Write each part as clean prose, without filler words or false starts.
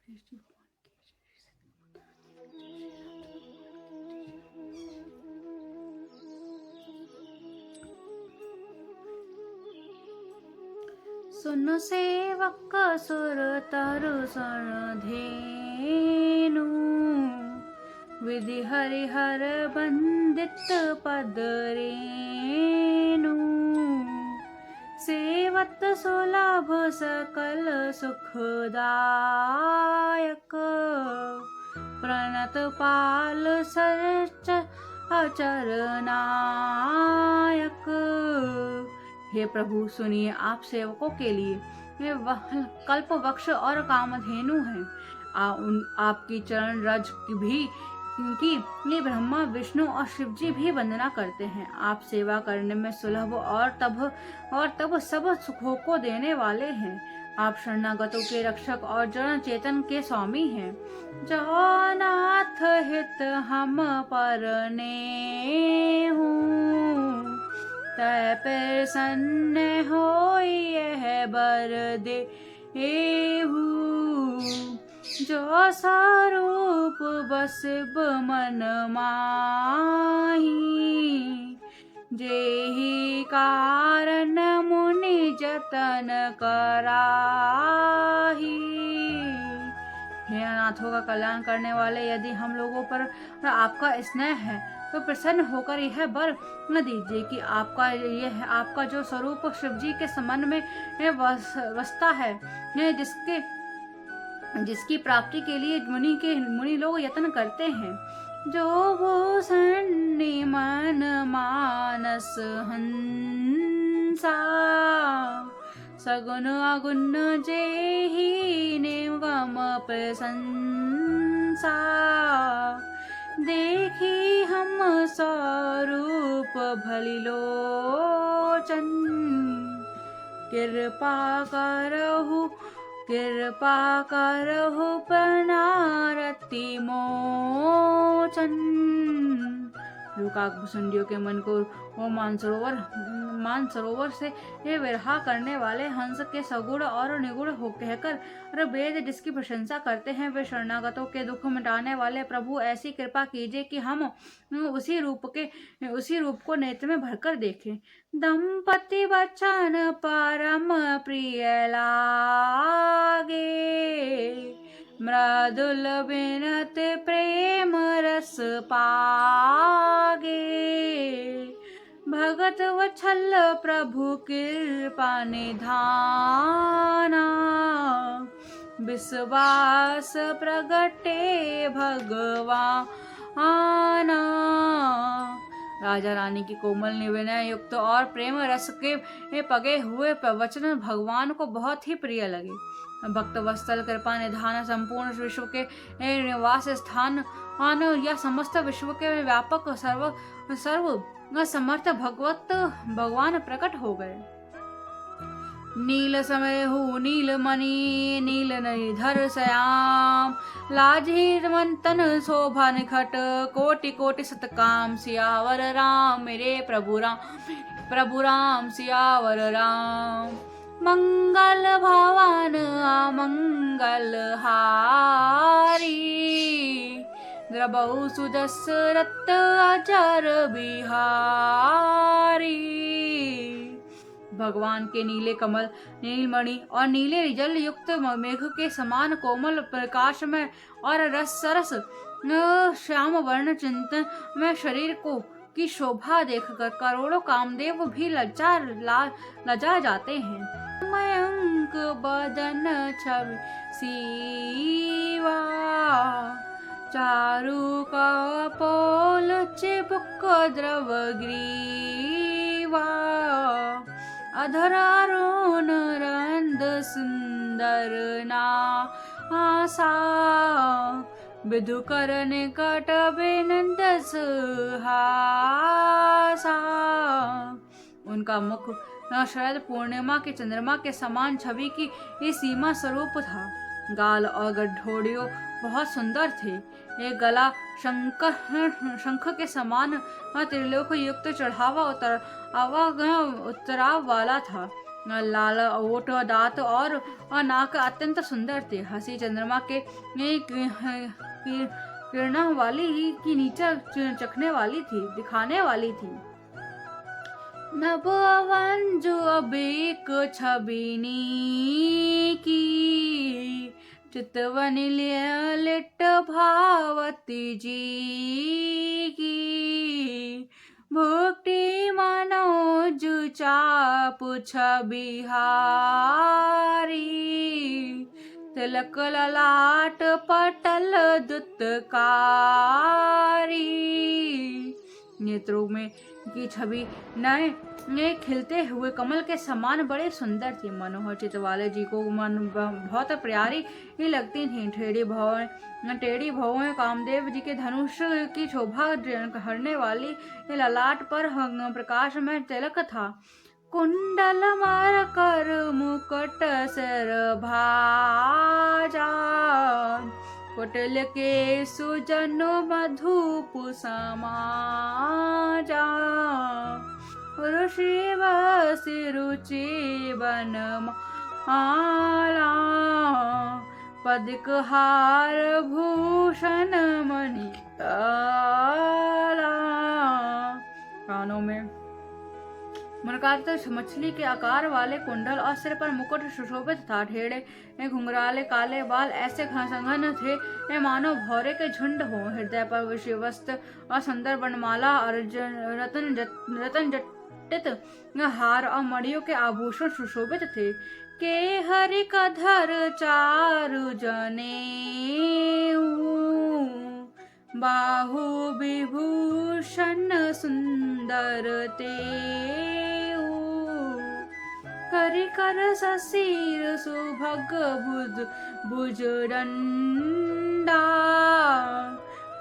सुन सेवक सुर तरु सन धेनु, विधि हरिहर बंदित पद रेनु। सेवत सुलभ सकल सुखदायक, प्रणत पाल सरच अचर नायक। हे प्रभु, सुनिए, आप सेवकों के लिए कल्प वृक्ष और कामधेनु हैं। आपकी चरण रज भी की ये ब्रह्मा विष्णु और शिव जी भी वंदना करते हैं। आप सेवा करने में सुलभ और तब सब सुखों को देने वाले हैं। आप शरणागतों के रक्षक और जन चेतन के स्वामी हैं। जो नाथ हित हम परने हूँ, तै प्रसन्न होई यह बर देहु। जो स्वरूप बसिब मन माही, जेहि कारण मुनि जतन कराही। हे अनाथों का कल्याण करने वाले, यदि हम लोगों पर आपका स्नेह है तो प्रसन्न होकर यह वर न दीजिए कि आपका जो स्वरूप शिव जी के संबंध में बसता है, जिसकी प्राप्ति के लिए मुनि लोग यत्न करते हैं। जो भूषण मन मानस हंसा, सगुन अगुण जेहि निगम प्रशंसा। देखी हम स्वरूप भली लोचन, कृपा करहु प्रणारति मोचन। लोकाभुसुंडियों के मन को वो मानसरोवर से ये विरहा करने वाले हंस के सगुण और निगुण हो कहकर वेद जिसकी प्रशंसा करते हैं, वे शरणागतों के दुख मिटाने वाले प्रभु, ऐसी कृपा कीजिए कि हम उसी रूप को नेत्र में भरकर देखें। दंपति वचन परम प्रिय लागे, मृदुल बिनत प्रेम रस पागे। भगत वत्सल प्रभु कृपा निधाना, विश्वास प्रगटे भगवाना। राजा रानी की कोमल विनय युक्त और प्रेम रस के पगे हुए वचन भगवान को बहुत ही प्रिय लगे। भक्त वत्सल कृपा निधान संपूर्ण विश्व के निवास स्थान या समस्त विश्व के व्यापक सर्व समर्थ भगवान प्रकट हो गए। नील समयहु नीलमणि नील निधर श्याम, लाजी मंतन शोभा निखट कोटि कोटि सतकाम। सियावर राम मेरे प्रभु राम सियावर राम। मंगल भवन अमंगल हारी, द्रबहु सुदशरथ अजर बिहारी। भगवान के नीले कमल, नीलमणि और नीले जल युक्त मेघ के समान कोमल प्रकाश में और सरस श्याम वर्ण चिंतन में शरीर की शोभा देखकर करोड़ों कामदेव भी लजा जाते हैं। मयंक बदन छवि सीवा, चारु कपोल चिबुक द्रव ग्रीवा। अधर अरुण रंद सुंदर नासा, विधु कर निकट बिनंद सुहासा। उनका मुख शरद पूर्णिमा के चंद्रमा के समान छवि की सीमा स्वरूप था। गाल और गठोड़ियों बहुत सुंदर थे। एक गला शंख के समान त्रिलोक युक्त चढ़ावा उतराव वाला था। लाल ओठ, दांत और नाक अत्यंत सुंदर थे। हंसी चंद्रमा के किरणों वाली की नीचा चखने वाली थी, दिखाने वाली थी। नभ अवंजु अबेक छबिनी की, चितवन लिट भावती जी की। भुक्ति मनोज चाप छबिहारी, तिलक ललाट पटल दुत्कारी। नेत्रों में की छवि नए खिलते हुए कमल के समान बड़े सुंदर थी। मनोहर चितवाले जी को बहुत प्यारी ही लगती थी। टेढ़ी भौएं कामदेव जी के धनुष की शोभा हरने वाली ललाट पर प्रकाश में तिलक था। कुंडल मरकर मुकुट सिर भाजा, कुटिल के सुजन मधुप समाजा। ऋषि बसि रुचि बन माला, पदिक हार भूषण मणि कानों में मछली के आकार वाले कुंडल और सिर पर मुकुट सुशोभित था। ढेरे घुंघराले काले बाल ऐसे घनघन थे मानो भौरे के झुंड हो। हृदय पर विषवस्त और सुंदर बनमाला और रतन जटित हार और मणियों के आभूषण सुशोभित थे। के हरि कधर चारु जने, बाहु विभूषण सुंदर ते। करि कर ससीर सुभग भुज दंडा,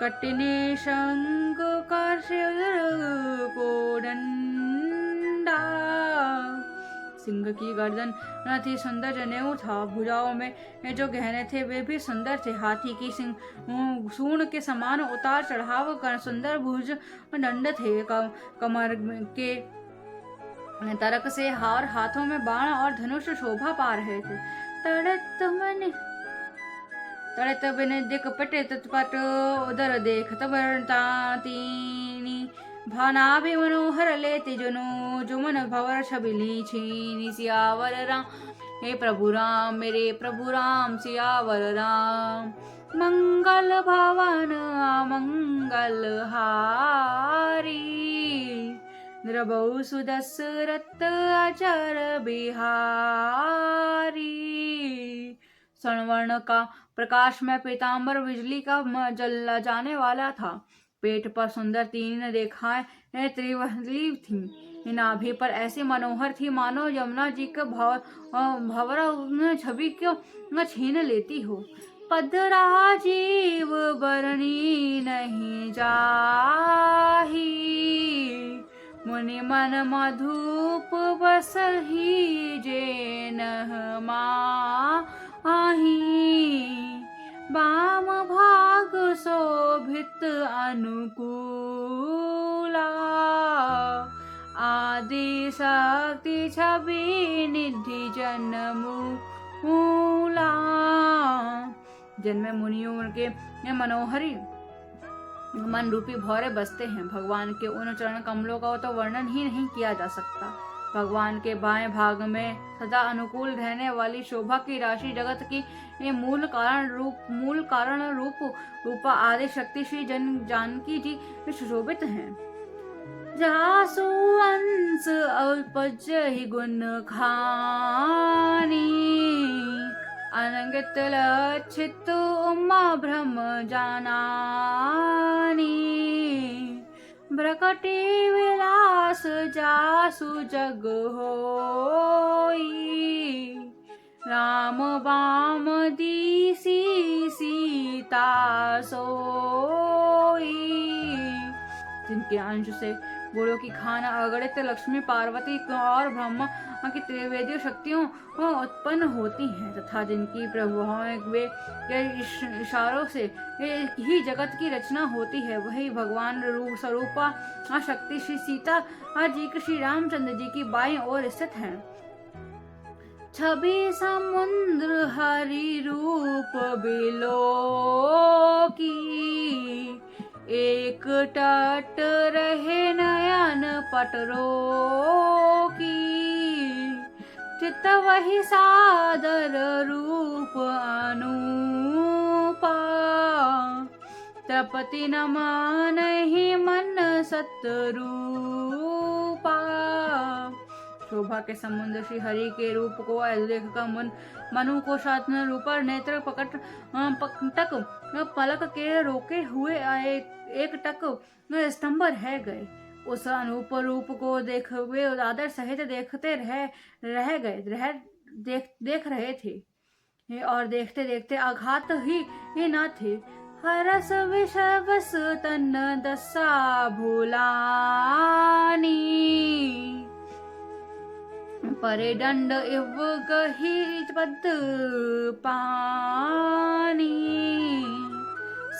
कटिने शंख कर को डंडा। सिंह की गर्दन थी, सुंदर जनेऊ था। भुजाओं में जो गहने थे वे भी सुंदर थे। हाथी की सूंड के समान उतार चढ़ाव कर सुंदर भुज दंड थे। कमर के तरक से हार, हाथों में बाण और धनुष शोभा पा रहे थे। तड़ित बिन दिक पटे तत्पट, उदर देखत बरतातीनी। भानाभि मनोहर लेति जुनो, जुमन भवर छबिली छीनी। सियावर राम हे प्रभु राम, मेरे प्रभु राम सियावर राम। मंगल भवन मंगल हारी, द्रबहु सुदशरथ अचर बिहारी। स्वर्ण का प्रकाश में पीताम्बर बिजली का जल जाने वाला था। पेट पर सुंदर 3 रेखाएं त्रिवली थीं। नाभि पर ऐसी मनोहर थी मानो यमुना जी का भंवर छवि को छीन लेती हो। पद राजीव बरनी नहीं जाही, मुनि मन मधुप बसही जे माही। वाम भाग शोभित अनुकूला, आदि शक्ति छवि निधि जन्मूला। जन्मे मुनियों के मनोहरी मन रूपी भौरे बसते हैं। भगवान के उन चरण कमलों का तो वर्णन ही नहीं किया जा सकता। भगवान के बाएं भाग में सदा अनुकूल रहने वाली शोभा की राशि जगत की मूल कारण रूपा आदि शक्ति श्री जानकी जी सुशोभित हैं। जासु अंश अल्पज ही गुण खानी, अनंगित लक्षित उमा ब्रह्म जानानी। प्रकटी विलास जासु जग होई, राम बाम दीसी सीता सोई। जिनके अंश से गुणों की खान अगणित लक्ष्मी पार्वती और ब्रह्मा की त्रिवेदीय शक्तियों उत्पन्न होती हैं, तथा जिनकी प्रभावों वे इशारों से ही जगत की रचना होती है, वही भगवान रूप स्वरूपा शक्ति श्री सीता जी श्री रामचंद्र जी की बाईं ओर स्थित है। छवि समुद्र हरि रूप बिलो की, एक टट रहे नयन पटरो की, चित वही सादर रूप अनूपा, तपति न मानहि मन सतरूपा। शोभा के समुद्र श्री हरि के रूप को देखकर मनु को शांतन ऊपर नेत्र पकटक पलक के रोके हुए एक टक स्तंभ रह गए। उस अनूप रूप को देख हुए आदर सहित देखते देख रहे थे और देखते देखते आघात ही न थे। हरस विषवस तन दशा भूलानी, परे दंड इव गही पद पानी,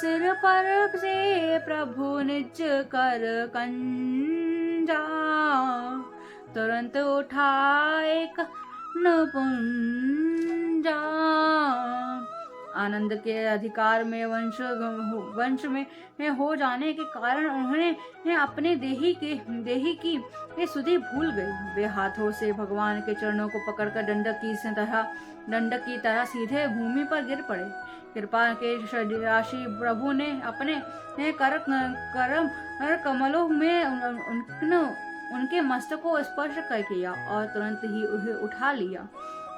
सिर पर से प्रभु निज कर कंजा, तुरंत उठाए न पुंजा। आनंद के अधिकार में वंश में हो जाने के कारण उन्होंने अपने देही की सुधि भूल गई। वे हाथों से भगवान के चरणों को पकड़कर दंडक की तरह सीधे भूमि पर गिर पड़े। कृपा के राशि प्रभु ने अपने कर कमलों में उनके मस्तक को स्पर्श कर किया और तुरंत ही उन्हें उठा लिया।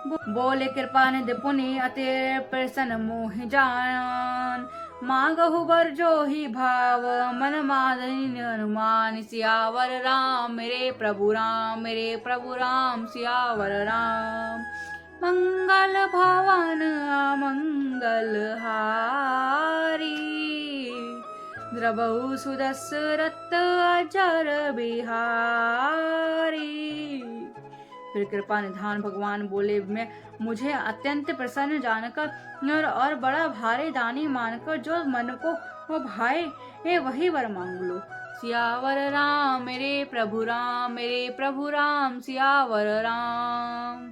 बोले कृपा निधि पुनि अति प्रसन्न मोह जान, मांगहु वर जो ही भाव मन मादनी अनुमान। सियावर राम मेरे प्रभु राम, मेरे प्रभु राम सियावर राम। मंगल भवन मंगल हारी, द्रवहु सुदशरथ अजर बिहारी। फिर कृपा निधान भगवान बोले, मैं मुझे अत्यंत प्रसन्न जानकर और बड़ा भारी दानी मानकर जो मन को वो भाए वही वर मांग लो। सियावर राम मेरे प्रभु राम, मेरे प्रभु राम सियावर राम।